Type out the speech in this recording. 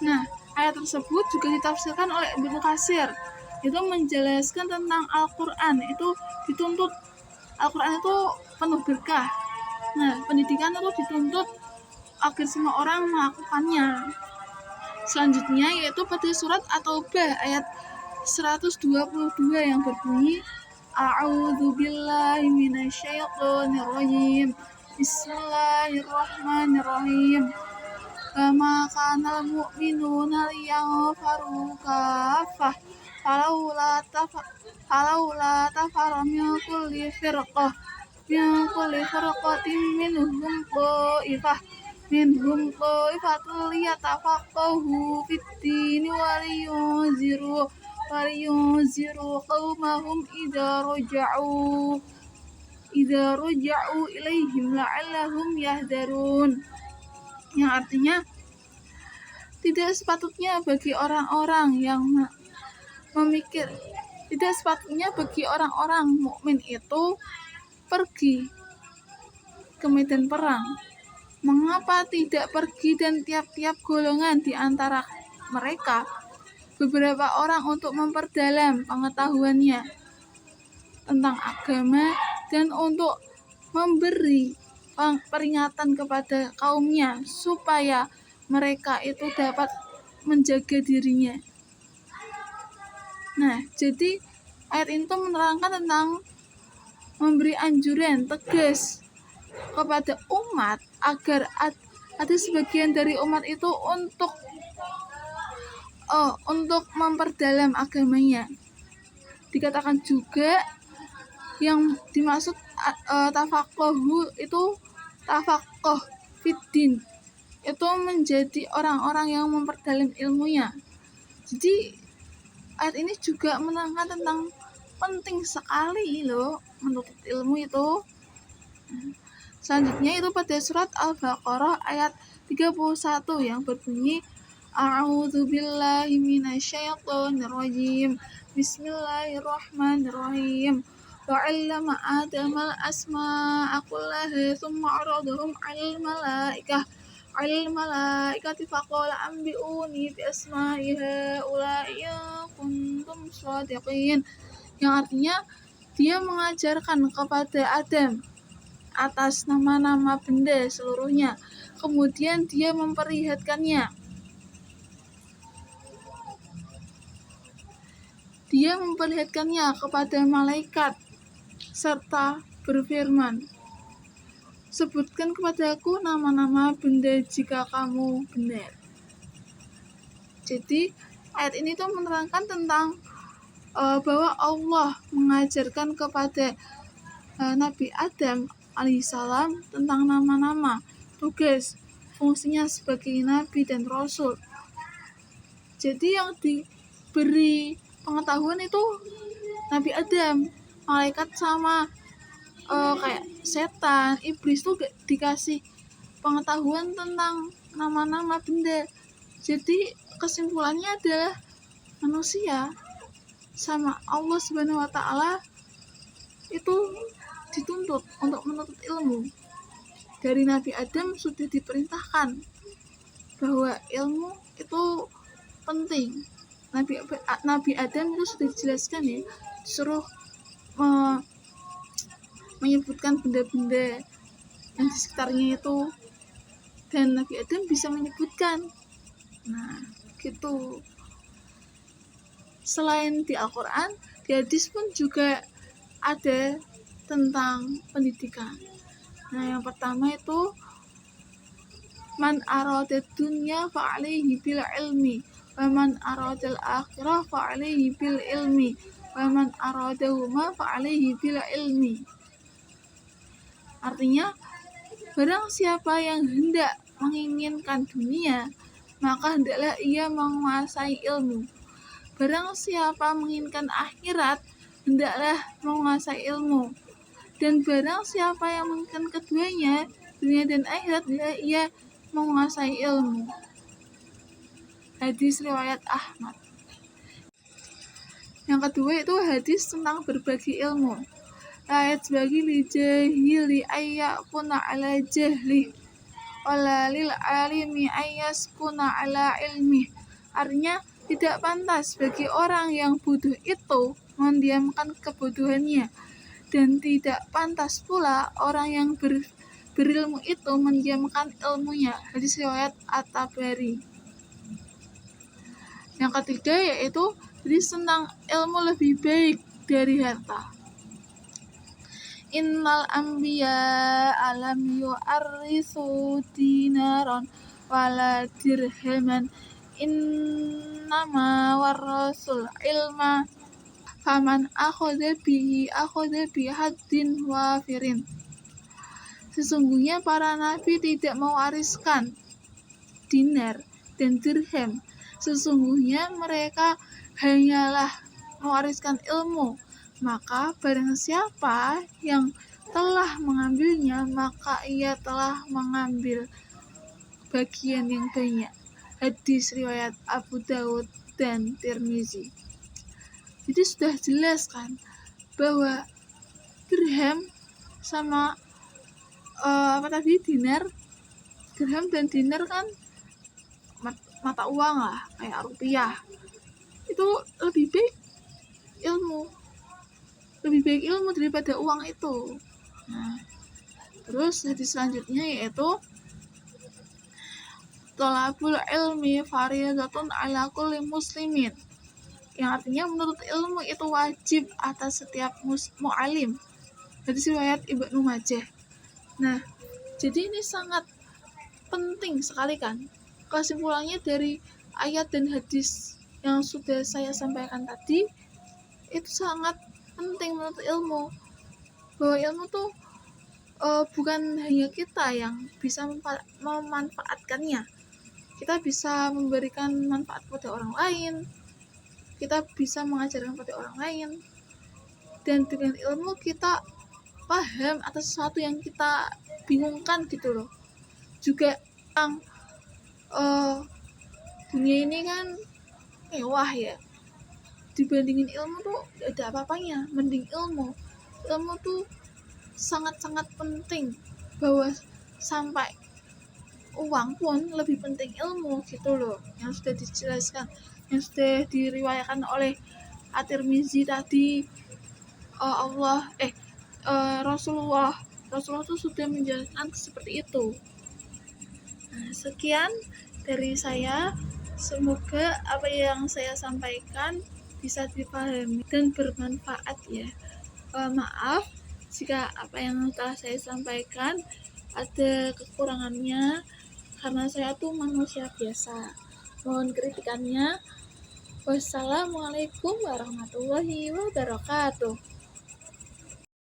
Nah, ayat tersebut juga ditafsirkan oleh Ibnu Katsir. Itu menjelaskan tentang Al-Qur'an. Itu dituntut Al-Qur'an itu penuh berkah. Nah, pendidikan itu dituntut agar semua orang melakukannya. Selanjutnya yaitu pada surat At-Taubah ayat 122 yang berbunyi A'udzubillahi minasyaitonirrajim. Bismillahirrahmanirrahim. Wa kanal mu'minuna liyaghfaru kaffah falaula tafara min kulli firqatin minhum ta'ifatun liyatafaqahu fid-dini waliyunziru qaumahum idza raja'u ilaihim la'allahum yahdharun. Yang artinya tidak sepatutnya bagi orang-orang mukmin itu pergi ke medan perang. Mengapa tidak pergi dan tiap-tiap golongan di antara mereka beberapa orang untuk memperdalam pengetahuannya tentang agama dan untuk memberi peringatan kepada kaumnya supaya mereka itu dapat menjaga dirinya. Nah, jadi ayat itu menerangkan tentang memberi anjuran tegas kepada umat agar ada sebagian dari umat itu untuk memperdalam agamanya. Dikatakan juga yang dimaksud tafaqahu itu tafaqah fiddin, itu menjadi orang-orang yang memperdalam ilmunya. Jadi ayat ini juga menerangkan tentang penting sekali loh menuntut ilmu itu. Selanjutnya itu pada surat Al-Baqarah ayat 31 yang berbunyi A'udzubillahi minasyaitonirrajim. Bismillahirrahmanirrahim. Wa'allama Adamal asma'a kullaha tsumma 'aradahum 'alal malaikati faqala anbi'uni bi asma'i haula'i in kuntum shadiqin. Yang artinya dia mengajarkan kepada Adam atas nama-nama benda seluruhnya, kemudian dia memperlihatkannya. Dia memperlihatkannya kepada malaikat serta berfirman, sebutkan kepadaku nama-nama benda jika kamu benar. Jadi ayat ini tuh menerangkan tentang bahwa Allah mengajarkan kepada Nabi Adam alaihissalam tentang nama-nama, tugas, fungsinya sebagai nabi dan rasul. Jadi yang diberi pengetahuan itu Nabi Adam, malaikat sama kayak setan, iblis tuh dikasih pengetahuan tentang nama-nama benda. Jadi kesimpulannya adalah manusia sama Allah Subhanahu wa taala itu dituntut untuk menuntut ilmu. Dari Nabi Adam sudah diperintahkan bahwa ilmu itu penting. Nabi Adam itu sudah dijelaskan ya, disuruh menyebutkan benda-benda yang di sekitarnya itu, dan Nabi Adam bisa menyebutkan. Nah, gitu. Selain di Al-Quran, di hadis pun juga ada tentang pendidikan. Nah, yang pertama itu man aradad dunya fa'alaihi bil ilmi wa man aradal akhirah fa'alaihi bil ilmi wa man aradahuma fa'alaihi bil ilmi. Artinya, barang siapa yang hendak menginginkan dunia, maka hendaklah ia menguasai ilmu. Barang siapa menginginkan akhirat, hendaklah menguasai ilmu. Dan barang siapa yang menginginkan keduanya, dunia dan akhirat, hendaklah ia menguasai ilmu. Hadis riwayat Ahmad. Yang kedua itu hadis tentang berbagi ilmu. Ayat bagi li jahili ayyakuna ala jahli. wala lil alimi ayaskuna ala ilmi. Artinya tidak pantas bagi orang yang bodoh itu mendiamkan kebodohannya, dan tidak pantas pula orang yang berilmu itu mendiamkan ilmunya. Hadis riwayat At-Tabari. Yang ketiga yaitu hadis tentang ilmu lebih baik dari harta. Innal anbiya alam yu'arrisu dinaron wala dirhaman innama warasul ilma faman akhadha bihi haddin wafirin. Sesungguhnya para nabi tidak mewariskan dinar dan dirham. Sesungguhnya mereka hanyalah mewariskan ilmu. Maka barang siapa yang telah mengambilnya, maka ia telah mengambil bagian yang banyak. Hadis riwayat Abu Daud dan Tirmizi. Jadi sudah jelas kan bahwa dirham sama dinar, dirham dan dinar kan mata uang lah, kayak rupiah. Itu lebih baik ilmu daripada uang itu. Nah, terus hadis selanjutnya yaitu thalabul ilmi fardhatun ala kulli muslimin, yang artinya menuntut ilmu itu wajib atas setiap mu'alim. Hadis riwayat Ibnu Majah. Nah, jadi ini sangat penting sekali kan. Kesimpulannya dari ayat dan hadis yang sudah saya sampaikan tadi, itu sangat penting menuntut ilmu. Bahwa ilmu tuh bukan hanya kita yang bisa memanfaatkannya. Kita bisa memberikan manfaat pada orang lain. Kita bisa mengajarkan pada orang lain. Dan dengan ilmu kita paham atas sesuatu yang kita bingungkan gitu loh. Juga tentang dunia ini kan mewah ya, dibandingin ilmu tuh gak ada apa-apanya. Mending ilmu tuh sangat-sangat penting, bahwa sampai uang pun lebih penting ilmu gitu loh, yang sudah dijelaskan, yang sudah diriwayatkan oleh At-Tirmizi tadi. Rasulullah tuh sudah menjelaskan seperti itu. Nah, sekian dari saya. Semoga apa yang saya sampaikan bisa dipahami dan bermanfaat ya. Maaf jika apa yang telah saya sampaikan ada kekurangannya, karena saya tuh manusia biasa. Mohon kritikannya. Wassalamualaikum warahmatullahi wabarakatuh.